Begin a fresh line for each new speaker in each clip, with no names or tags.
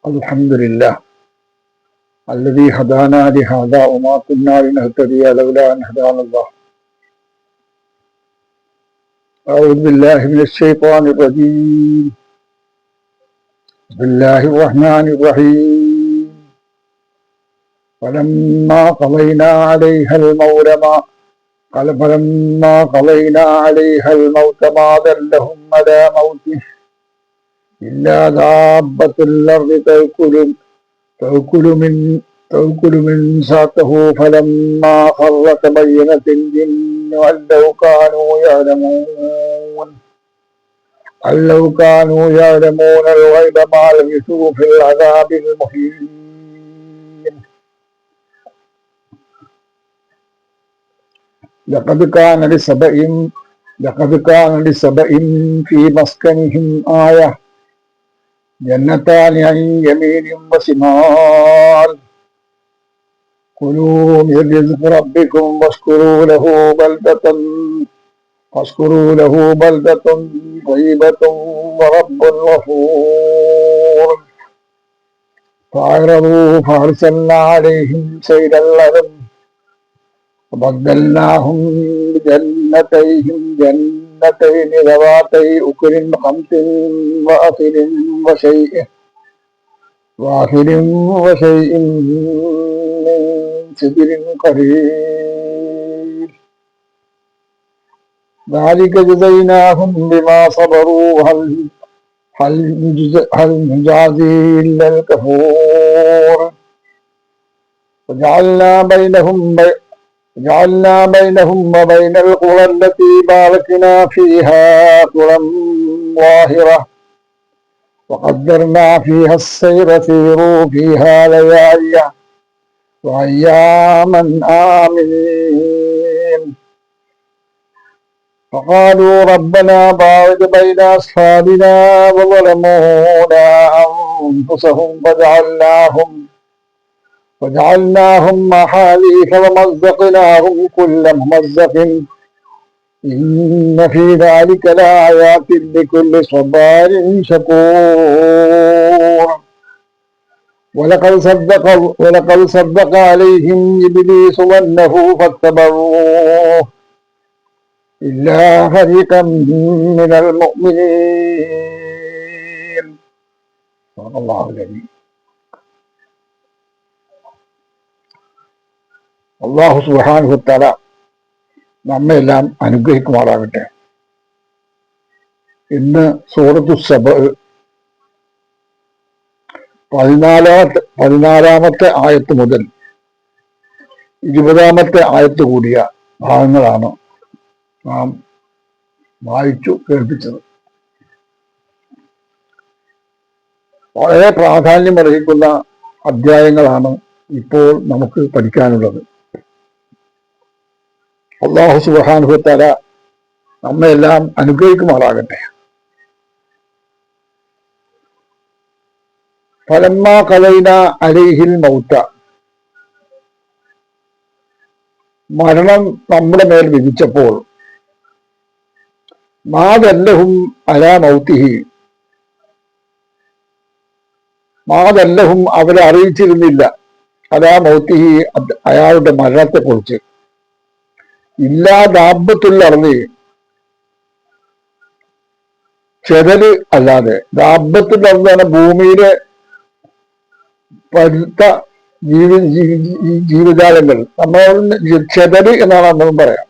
الحمد لله الذي هدانا لهذا وما كنا لنهتدي لولا أن هدانا الله. أعوذ بالله من الشيطان الرجيم. بسم الله الرحمن الرحيم. فلما قضينا عليها الموت ما دلهم على موته إلا دابة الأرض تأكل من ساته فلما خر تبينت الجن أن لو كانوا يعلمون الغيب ما لبثوا في العذاب المهين. لقد كان لسبإ في مسكنهم آية جنتان عن يمين وشمال كلوا من رزق ربكم واشكروا له بلدة طيبة ورب غفور. فأعرضوا فأرسلنا عليهم سيل العرم وبدلناهم جنتين ذواتي أكل خمس وآخر وشيء من سدر قليل. ذلك جزيناهم بما صبروا هل نجازي إلا الكفور. وجعلنا بينهم وبين القرى التي باركنا فيها قرى ظاهرة وقدرنا فيها السير سيروا فيها ليالي وأياما آمين. فقالوا ربنا باعد بين أصحابنا وظلمونا أنفسهم وجعلناهم محاليف ومزقناهم كل ممزق إن في ذلك لآيات لكل صبار شكور. ولقد صدق عليهم إبليس ظنه فاتبعوه إلا فريقا من المؤمنين. صدق الله العظيم. അല്ലാഹു സുബ്ഹാനഹു വതആല നമ്മെല്ലാം അനുഗ്രഹിക്കുമാറാകട്ടെ. ഇന്ന് സൂറത്തു സബ 14-ാമത്തെ ആയത്ത് മുതൽ 20-ാമത്തെ ആയത്ത് കൂടിയ ഭാഗങ്ങളാണ് നാം വായിച്ചു കേൾപ്പിച്ചത്. വളരെ പ്രാധാന്യമർഹിക്കുന്ന അധ്യായങ്ങളാണ് ഇപ്പോൾ നമുക്ക് പഠിക്കാനുള്ളത്. അല്ലാഹു സുബ്ഹാനഹു വതആല നമ്മെല്ലാം അനുഗ്രഹിക്കുമാറാകട്ടെ. ഫലമ്മാ ഖദൈനാ അലൈഹിൽ മൗത, മരണം നമ്മുടെ മേൽ വിധിച്ചപ്പോൾ, മാ ദല്ലഹും അലാ മൗതിഹി, അവരെ അറിയിച്ചിരുന്നില്ല, അലാ മൗതിഹി അയാളുടെ മരണത്തെക്കുറിച്ച്, ഇല്ലാ ദാബത്തുൽ അർളി, ചെതല് അല്ലാതെ. ദാബത്തുൽ അർളാണ് ഭൂമിയിലെ പഴുത്ത ജീവജാലങ്ങൾ. നമ്മൾ ചെതല് എന്നാണ് നമ്മളും പറയാം.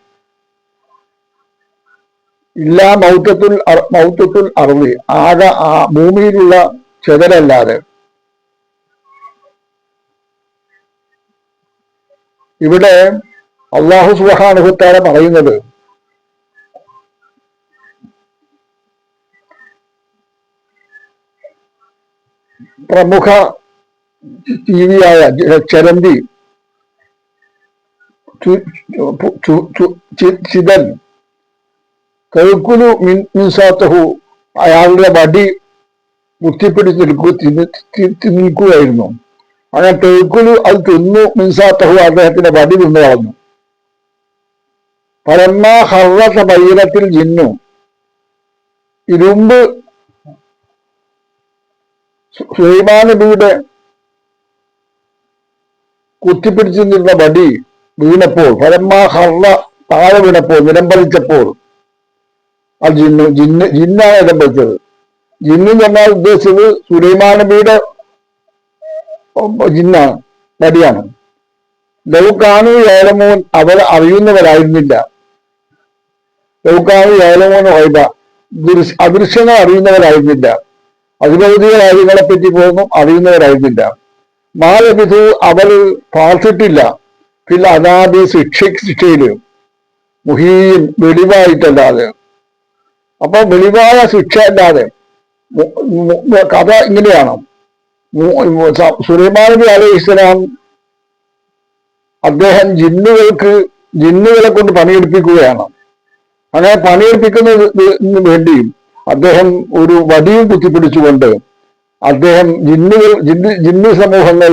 ഇല്ലാ മൗത്തത്തുൽ അർളി, ആകെ ഭൂമിയിലുള്ള ചെതലല്ലാതെ. ഇവിടെ അല്ലാഹു സുബ്ഹാനഹു വതആല പറയുന്നത് പ്രമുഖ ജീവിയായ ചരന്തി ചിതൻ കഴുക്കുലു മിൻസാത്തഹു, അയാളുടെ വടി കുത്തിപ്പിടിച്ച് നിൽക്കുകയായിരുന്നു. അങ്ങനെ തെഴുക്കുലു അത് തിന്നു മിൻസാത്തഹു, അദ്ദേഹത്തിന്റെ വടി തിന്നു കളഞ്ഞു. പരമാ ഹർറ തബയ്യനത്തിൽ ജിന്നു, ഇരുമ്പ് സുലൈമാൻ നബിയുടെ കുത്തിപ്പിടിച്ചിരുന്ന വടി വീണപ്പോൾ, ഫലമ്മാ ഹർറ താഴെ വീണപ്പോൾ, നിലംപതിച്ചപ്പോൾ, അത് ജിന്നാണ് നിലംപതിച്ചത്. ജിന്ന് എന്ന് പറഞ്ഞാൽ ഉദ്ദേശിച്ചത് സുലൈമാൻ നബിയുടെ ജിന്നാണ്, വടിയാണ്. ലൗകാനു യഅലമൂൻ, അവർ അറിയുന്നവരായിരുന്നില്ല. ലൗകാനു യഅലമൂൻ ഗൈബ, അദൃശ്യങ്ങൾ അറിയുന്നവരായിരുന്നില്ല. അതിഭൗതിക കാര്യങ്ങളെ പറ്റി പോകുന്നു അറിയുന്നവരായിരുന്നില്ല. മാ ലബിഥു, അവർ പാർത്തിട്ടില്ല. ഫിൽ അദാബി, ശിക്ഷയില്, മുഹീൻ, വെളിവായിട്ടല്ലാതെ. അപ്പൊ വെളിവായ ശിക്ഷ അല്ലാതെ. കഥ ഇങ്ങനെയാണ്. സുലൈമാൻ നബി അലൈഹിസ്സലാം അദ്ദേഹം ജിന്നുകളെ കൊണ്ട് പണിയെടുപ്പിക്കുകയാണ്. അങ്ങനെ പണിയെടുപ്പിക്കുന്നതിന് വേണ്ടിയും അദ്ദേഹം ഒരു വടിയും കുത്തിപ്പിടിച്ചുകൊണ്ട് അദ്ദേഹം ജിന്നു സമൂഹങ്ങൾ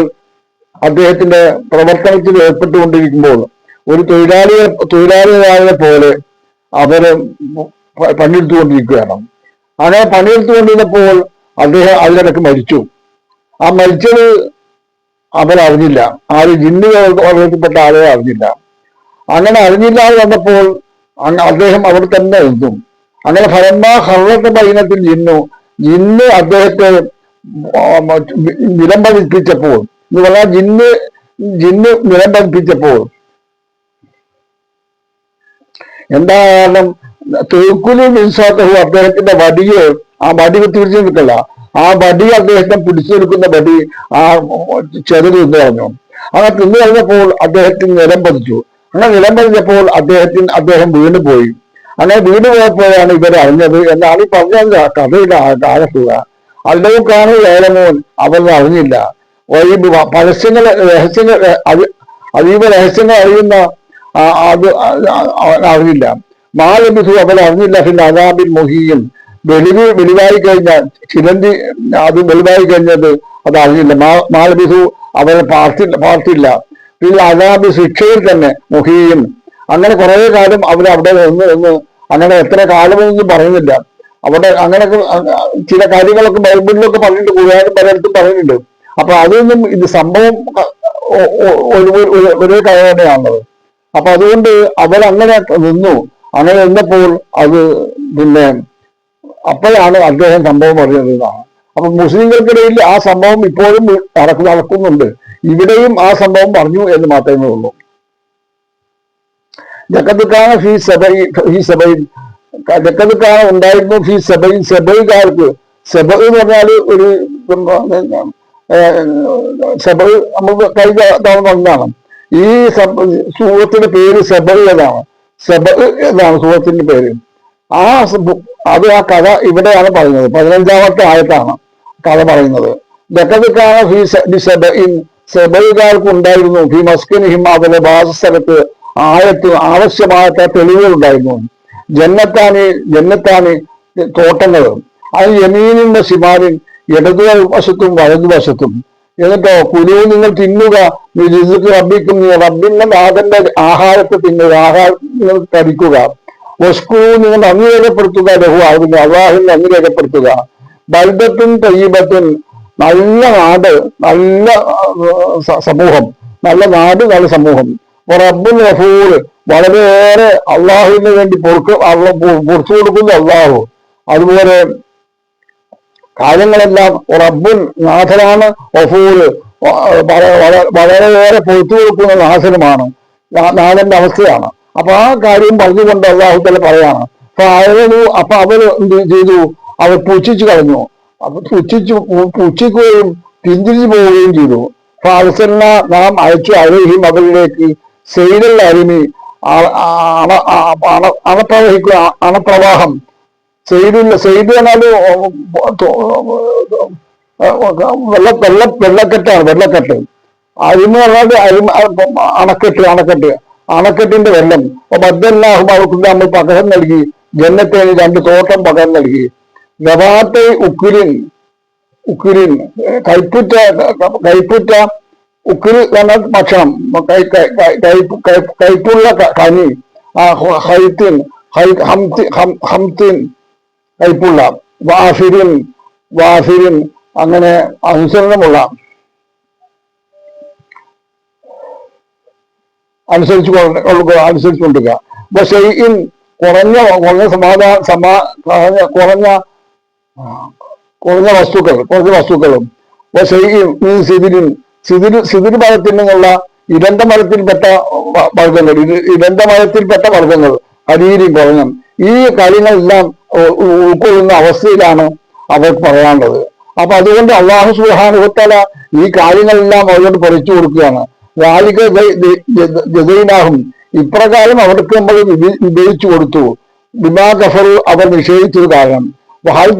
അദ്ദേഹത്തിന്റെ പ്രവർത്തനത്തിൽ ഏർപ്പെട്ടുകൊണ്ടിരിക്കുമ്പോൾ ഒരു തൊഴിലാളികളെ പോലെ അവര് പണിയെടുത്തുകൊണ്ടിരിക്കുകയാണ്. അങ്ങനെ പണിയെടുത്തുകൊണ്ടിരുന്നപ്പോൾ അദ്ദേഹം അതിനിടയ്ക്ക് മരിച്ചു. ആ മരിച്ചത് അവരറിഞ്ഞില്ല. ജിന്നുകൾപ്പെട്ട ആളെ അറിഞ്ഞില്ല. അങ്ങനെ അറിഞ്ഞില്ലാതെ വന്നപ്പോൾ അദ്ദേഹം അവിടെ തന്നെ നിന്നു. അങ്ങനെ ഫലമ്മാ ഹർറത്ത് ബൈനത്തിൽ ജിന്ന് അദ്ദേഹത്തെ നിലംപതിപ്പിച്ചപ്പോൾ, എന്ന് പറഞ്ഞാൽ ജിന്ന് നിലംപതിപ്പിച്ചപ്പോൾ എന്താ കാരണം, തേക്കുലു മിൻസാത്തഹു, അദ്ദേഹത്തിന്റെ വടിയെ, ആ വടി കുത്തിപിടിച്ച് നിൽക്കല്ല, ആ വടി അദ്ദേഹത്തെ പിടിച്ചു നിൽക്കുന്ന വടി ആ ചെറു തിന്നു കളഞ്ഞു. അങ്ങനെ തിന്നു കഴിഞ്ഞപ്പോൾ അദ്ദേഹത്തിന് നിലം പതിച്ചു. അങ്ങനെ നിലം പതിച്ചപ്പോൾ അദ്ദേഹം വീണ് പോയി. അങ്ങനെ വീണ് പോയപ്പോഴാണ് ഇവരെ അറിഞ്ഞത് എന്നാണ് ഈ പറഞ്ഞ കഥയുടെ ആകത്തുക. അല്ലവുക്കാണ് ഏലമോൻ, അവർ അറിഞ്ഞില്ല. രഹസ്യങ്ങൾ അതീവ രഹസ്യങ്ങൾ അറിയുന്ന അത് അറിഞ്ഞില്ല. മാലബിസു, അവർ അറിഞ്ഞില്ല. പിന്നെ അദാബിൽ മുഹീൻ, വെളിവായി കഴിഞ്ഞാൽ ചിലന്തി അത് വെളിവായി കഴിഞ്ഞത് അത് അറിഞ്ഞില്ല. മാലബിസു, അവരെ പാർത്തില്ല. പിന്നെ അദാബി, ശിക്ഷയിൽ തന്നെ മുഹീൻ. അങ്ങനെ കുറെ കാലം അവരവിടെ നിന്ന് അങ്ങനെ എത്ര കാലമൊന്നും പറയുന്നില്ല. അവിടെ അങ്ങനെയൊക്കെ ചില കാര്യങ്ങളൊക്കെ ബൈബിളിലൊക്കെ പറഞ്ഞിട്ട്, ഖുർആനിലും പലയിടത്തും പറയുന്നുണ്ട്. അപ്പൊ അതൊന്നും ഇത് സംഭവം ഒരേ കഥ തന്നെയാണത്. അപ്പൊ അതുകൊണ്ട് അവരങ്ങനെ നിന്നു. അങ്ങനെ നിന്നപ്പോൾ അത് പിന്നെ അപ്പോഴാണ് അദ്ദേഹം സംഭവം പറഞ്ഞത് എന്നാണ്. അപ്പൊ മുസ്ലിങ്ങൾക്കിടയിൽ ആ സംഭവം ഇപ്പോഴും നടക്കുന്നുണ്ട്. ഇവിടെയും ആ സംഭവം പറഞ്ഞു എന്ന് മാത്രമേ ഉള്ളൂ. ജക്കത്തുക്കാണ് ജക്കത്തുക്കാണ് ഉണ്ടായിരുന്നു ഫീ സബൈൻ, സബൈകാർക്ക്. സബ എന്ന് പറഞ്ഞാൽ ഒരു സബ നമുക്ക് കഴിഞ്ഞ ഒന്നാണ്. ഈ സൂറത്തിന്റെ പേര് സബ എന്നാണ്. സബ എന്നാണ് സൂറത്തിന്റെ പേര്. ആ കഥ ഇവിടെയാണ് പറയുന്നത്. 15-ാമത്തെ ആയത്താണ് കഥ പറയുന്നത്. ജക്കത്തുക്കാണ് ഫീ സബഇൻ, സബൈകാർക്ക് ഉണ്ടായിരുന്നു ഫീ മസ്കിനിഹിം, അവരുടെ വാസസ്ഥലത്ത് ആവശ്യമായ തെളിവുകൾ ഉണ്ടായിരുന്നു. ജന്നത്താനി തോട്ടങ്ങൾ, അത് യമീനിന്റെ ശിമാലിൻ, ഇടതുവശത്തും വലതുവശത്തും. എന്നിട്ടോ കുലു, നിങ്ങൾ തിന്നുക, റബ്ബിക്കും, റബ്ബിന്റെ നാഥന്റെ ആഹാരത്തെ തിന്നുക, ആഹാരം കഴിക്കുക. വസ്കുരു, നിങ്ങൾ നന്ദി രേഖപ്പെടുത്തുക, ലഹു, അതിന് അള്ളാഹുവിന് നന്ദി രേഖപ്പെടുത്തുക. ബൽദത്തുൻ തയ്യിബത്തുൻ, നല്ല നാട്, നല്ല സമൂഹം, നല്ല നാട്, നല്ല സമൂഹം. റബ്ബുൽ ഗഫൂർ, വളരെയേറെ അള്ളാഹുവിന് വേണ്ടി പുറത്തു കൊടുക്കുന്നു അള്ളാഹു. അതുപോലെ കാര്യങ്ങളെല്ലാം റബ്ബുൽ നാഥനാണ്, ഗഫൂർ വളരെയേറെ പുറത്തു കൊടുക്കുന്ന നാഥനുമാണ്, നാഥന്റെ അവസ്ഥയാണ്. അപ്പൊ ആ കാര്യം പറഞ്ഞുകൊണ്ട് അള്ളാഹു തആല പറയാണ്. അപ്പൊ അവർ എന്ത് ചെയ്തു? അവർ പുച്ഛിച്ചു കളഞ്ഞു. അപ്പൊ പുച്ഛിക്കുകയും പിന്തിരിഞ്ഞു പോവുകയും ചെയ്തു. ഫഅർസൽന, നാം അയച്ചു, അലൈഹിം, അവരിലേക്ക്, സെയ്ലൽ അരിമി, അണപ്രവാഹം. സെയ്ദ് എന്നാല് വെള്ളക്കെട്ടാണ്, വെള്ളക്കെട്ട്. അരിമ പറഞ്ഞാൽ അണക്കെട്ടിന്റെ വെള്ളം. ബദ്ദൽനാഹും, അവർക്ക് നമ്മൾ പകരം നൽകി, ജന്നത്തേന് 2 തോട്ടം പകരം നൽകി. ഗവാത്തെ ഉക്കുരിൻ, കൈപ്പുറ്റ ഉക്കുര് എന്ന ഭക്ഷണം, കൈപ്പുള്ള കനി. ഹംത്തിൻ, കൈപ്പുള്ള. വാഫിരിൻ, അങ്ങനെ അനുസരണമുള്ള അനുസരിച്ചു കൊണ്ടിരിക്കുക. അപ്പൊ ഷെയ്ഇൻ കുറഞ്ഞ വസ്തുക്കളും സിദിർ മരത്തിൽ നിന്നുള്ള ഇടന്ത മരത്തിൽപ്പെട്ട വർഗ്ഗങ്ങൾ അരീരി കുറഞ്ഞ ഈ കാര്യങ്ങളെല്ലാം ഉൾക്കൊള്ളുന്ന അവസ്ഥയിലാണ് അവർ പറയാനുള്ളത്. അപ്പൊ അതുകൊണ്ട് അല്ലാഹു സുബ്ഹാനഹു വ തആല ഈ കാര്യങ്ങളെല്ലാം അവരോട് പറിച്ചു കൊടുക്കുകയാണ്. ജദൈനാഹും ഇപ്രകാരം അവർക്ക് നമ്മൾ വിഭജിച്ചു കൊടുത്തു. ബിമാ കഫറു അവർ നിഷേധിച്ചത് കാരണം. വഹൽ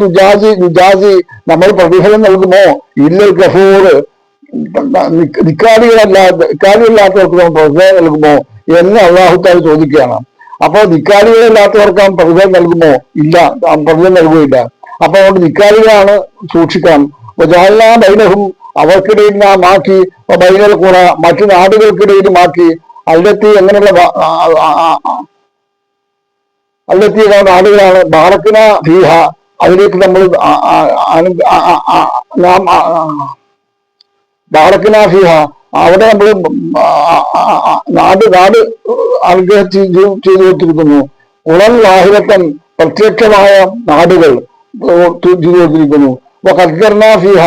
നമ്മൾ പ്രതിഫലം നൽകുമോ ഇല്ലൽ ഗഫൂർ ധിക്കാരികളില്ലാത്തവർക്ക് നമ്മൾ പ്രതിഫലം നൽകുമോ എന്ന് അല്ലാഹു തആല ചോദിക്കുകയാണ്. അപ്പോൾ ധിക്കാരികളില്ലാത്തവർക്ക് പ്രതിഫലം നൽകുമോ? ഇല്ല, പ്രതിഫലം നൽകുകയില്ല. അപ്പൊ അതുകൊണ്ട് ധിക്കാരികളാണ് സൂക്ഷിക്കണം. ജഅൽനാ ബൈനഹും അവർക്കിടയിൽ നാം ആക്കി, ബൈനൽ ഖുറ മറ്റു നാടുകൾക്കിടയിലുമാക്കി, അല്ലത്തി എങ്ങനെയുള്ള നാടുകളാണ് ബാറക്ന ഫീഹ അതിലേക്ക് നമ്മൾ ബാറക്ന ഫീഹ അവിടെ നമ്മൾ നാട് അനുഗ്രഹിച്ച് ചെയ്തു കൊടുത്തിരിക്കുന്നു. ഉളൻ വാഹിരത്തൻ പ്രത്യക്ഷമായ നാടുകൾ ചെയ്തു കൊടുത്തിരിക്കുന്നു. ഖദ്ദർന ഫീഹ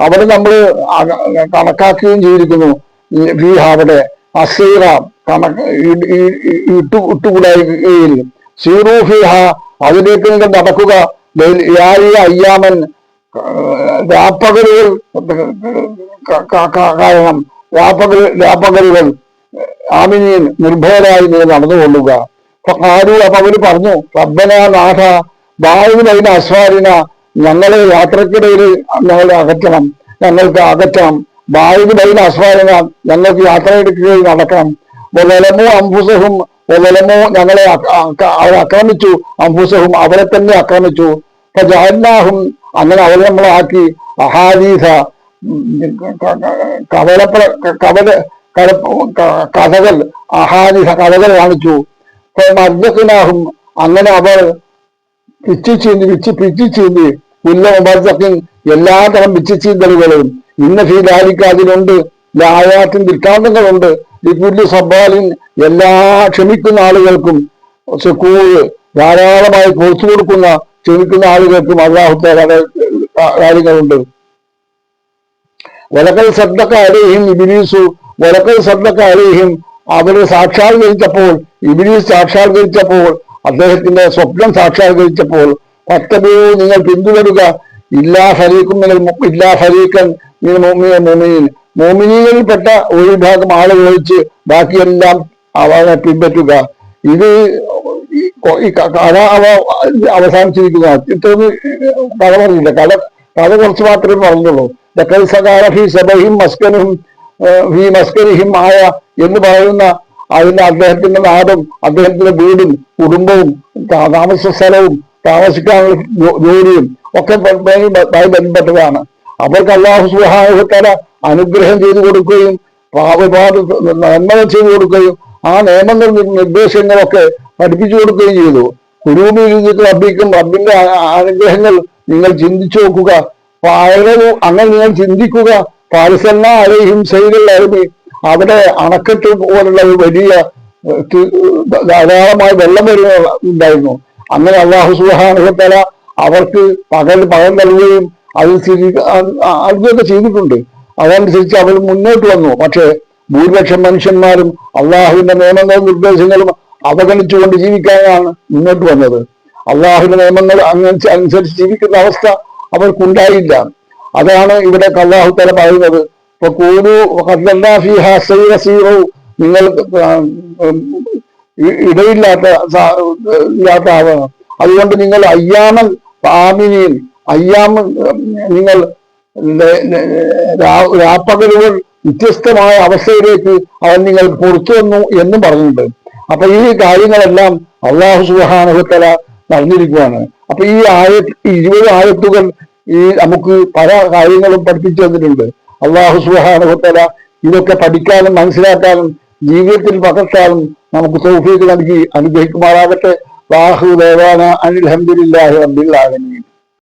അവിടെ നമ്മൾ കണക്കാക്കുകയും ചെയ്തിരിക്കുന്നു. ഫീഹ അവിടെ അസീറ ഇട്ടുകൂടായിൽ സീറൂ ഫീഹ അതിലേക്ക് നിങ്ങൾ നടക്കുക. അയ്യാമൻ രാപ്പകലുകൾ കാരണം രാപ്പകലുകൾ ആമിനീൻ നിർഭയരായി നിങ്ങൾ നടന്നുകൊള്ളുക. കാരു അപ്പൊ അവര് പറഞ്ഞു റബ്ബന നാഥ ബായുവിനൈന അസ്വാരിന ഞങ്ങളെ യാത്രക്കിടയിൽ ഞങ്ങൾക്ക് അകറ്റണം. ബായുവിനൈന അസ്വാരിന ഞങ്ങൾക്ക് യാത്രക്കിടയിൽ നടക്കണം. വലമോ അംഫുസഹും ഞങ്ങളെ അവർ ആക്രമിച്ചു. അംഫുസഹും അവരെ തന്നെ ആക്രമിച്ചു. ജഅൽനാഹും അങ്ങനെ അവരെ നമ്മളാക്കി അഹാദീസ കഥകൾ അഹാദീസ കഥകൾ കാണിച്ചു. മർദ്ദഖ്നാഹും അങ്ങനെ അവർ പിച്ചിച്ചീന്തി ഉല്ലമർദ്ദഖിൻ എല്ലാതരം പിച്ചിച്ചീന്തലുകളും ഇന്ന ഫീ ദാലിക അതിലുണ്ട് ലായാത്തിൻ ദൃഷ്ടാന്തങ്ങളുണ്ട് ലികുല്ലി സബ്ബാലിൻ എല്ലാ ക്ഷമിക്കുന്ന ആളുകൾക്കും ശുക്കൂർ ധാരാളമായി കൊടുത്തു കൊടുക്കുന്ന ക്ഷമിക്കുന്ന ആളുകൾക്കും അല്ലാഹു തആല കാര്യങ്ങളുണ്ട്. വലക്കൽ സദ്ദഖ അലൈഹിം ഇബ്ലീസു വലക്കൽ സദ്ദഖ അലൈഹിം അവര് സാക്ഷാത്കരിച്ചപ്പോൾ ഇബ്ലീസ് സാക്ഷാത്കരിച്ചപ്പോൾ അദ്ദേഹത്തിന്റെ സ്വപ്നം സാക്ഷാത്കരിച്ചപ്പോൾ ഫത്തബിഊ നിങ്ങൾ പിന്തുടരുക ഇല്ലാ ഫരീഖൻ മോമിനീകളിൽപ്പെട്ട ഒരു വിഭാഗം ആളുകൾ ഒഴിച്ച് ബാക്കിയെല്ലാം അവനെ പിൻപറ്റുക. ഇത് കഥ അവസാനിച്ചിരിക്കുന്ന ഇത്രയൊന്നും കഥ പറഞ്ഞില്ല. കഥ കുറച്ച് മാത്രമേ പറഞ്ഞുള്ളൂ. മസ്കരിഹിം ആയ എന്ന് പറയുന്ന അതിന് അദ്ദേഹത്തിന്റെ നാടും അദ്ദേഹത്തിന്റെ വീടും കുടുംബവും താമസ സ്ഥലവും താമസിക്കാനുള്ള ജോലിയും ഒക്കെ ബന്ധപ്പെട്ടതാണ്. അവർക്ക് അല്ലാഹു സുബ്ഹാനഹു വ തആല അനുഗ്രഹം ചെയ്തു കൊടുക്കുകയും ഒരുപാട് നന്മകൾ ചെയ്തു കൊടുക്കുകയും ആ നിയമങ്ങൾ നിർദ്ദേശങ്ങളൊക്കെ പഠിപ്പിച്ചു കൊടുക്കുകയും ചെയ്തു. റബ്ബിക്കും റബ്ബിന്റെ അനുഗ്രഹങ്ങൾ നിങ്ങൾ ചിന്തിച്ചു നോക്കുക. അങ്ങനെ നിങ്ങൾ ചിന്തിക്കുക. പാരിസന്ന അലൈഹിം സൈലൽ അർമി അവിടെ അണക്കെട്ട് പോലുള്ള ഒരു വലിയ ധാരാളമായ വെള്ളം ഉണ്ടായിരുന്നു. അങ്ങനെ അല്ലാഹു സുബ്ഹാനഹു വ തആല അവർക്ക് പകൽ നൽകുകയും അതൊക്കെ ചെയ്തിട്ടുണ്ട്. അതനുസരിച്ച് അവർ മുന്നോട്ട് വന്നു. പക്ഷെ ഭൂരിപക്ഷം മനുഷ്യന്മാരും അള്ളാഹുവിന്റെ നിയമങ്ങളും നിർദ്ദേശങ്ങളും അവഗണിച്ചുകൊണ്ട് ജീവിക്കാനാണ് മുന്നോട്ട് വന്നത്. അള്ളാഹുവിന്റെ നിയമങ്ങൾ അനുസരിച്ച് ജീവിക്കുന്ന അവസ്ഥ അവർക്കുണ്ടായില്ല. അതാണ് ഇവിടെ അല്ലാഹു തആല പറയുന്നത്. നിങ്ങൾ ഇടയില്ലാത്ത ആവാണ്. അതുകൊണ്ട് നിങ്ങൾ അയ്യാമൻ ആമിനീൻ നിങ്ങൾ രാപ്പകലുകൾ വ്യത്യസ്തമായ അവസ്ഥയിലേക്ക് അവൻ നിങ്ങൾ പുറത്തു വന്നു എന്നും പറഞ്ഞിട്ടുണ്ട്. അപ്പൊ ഈ കാര്യങ്ങളെല്ലാം അല്ലാഹു സുബ്ഹാനഹു വ തആല നടന്നിരിക്കുകയാണ്. അപ്പൊ ഈ 20 ആയത്തുകൾ ഈ നമുക്ക് പല കാര്യങ്ങളും പഠിപ്പിച്ചു തന്നിട്ടുണ്ട്. അല്ലാഹു സുബ്ഹാനഹു വ തആല ഇതൊക്കെ പഠിക്കാനും മനസ്സിലാക്കാനും ജീവിതത്തിൽ പകർത്താനും നമുക്ക് തൗഫീഖ് നൽകി അനുഗ്രഹിക്കുമാറാകട്ടെ. വാഹു ദേവാന അനിൽ ഹംദുലില്ലാഹി റബ്ബിൽ ആലമീൻ.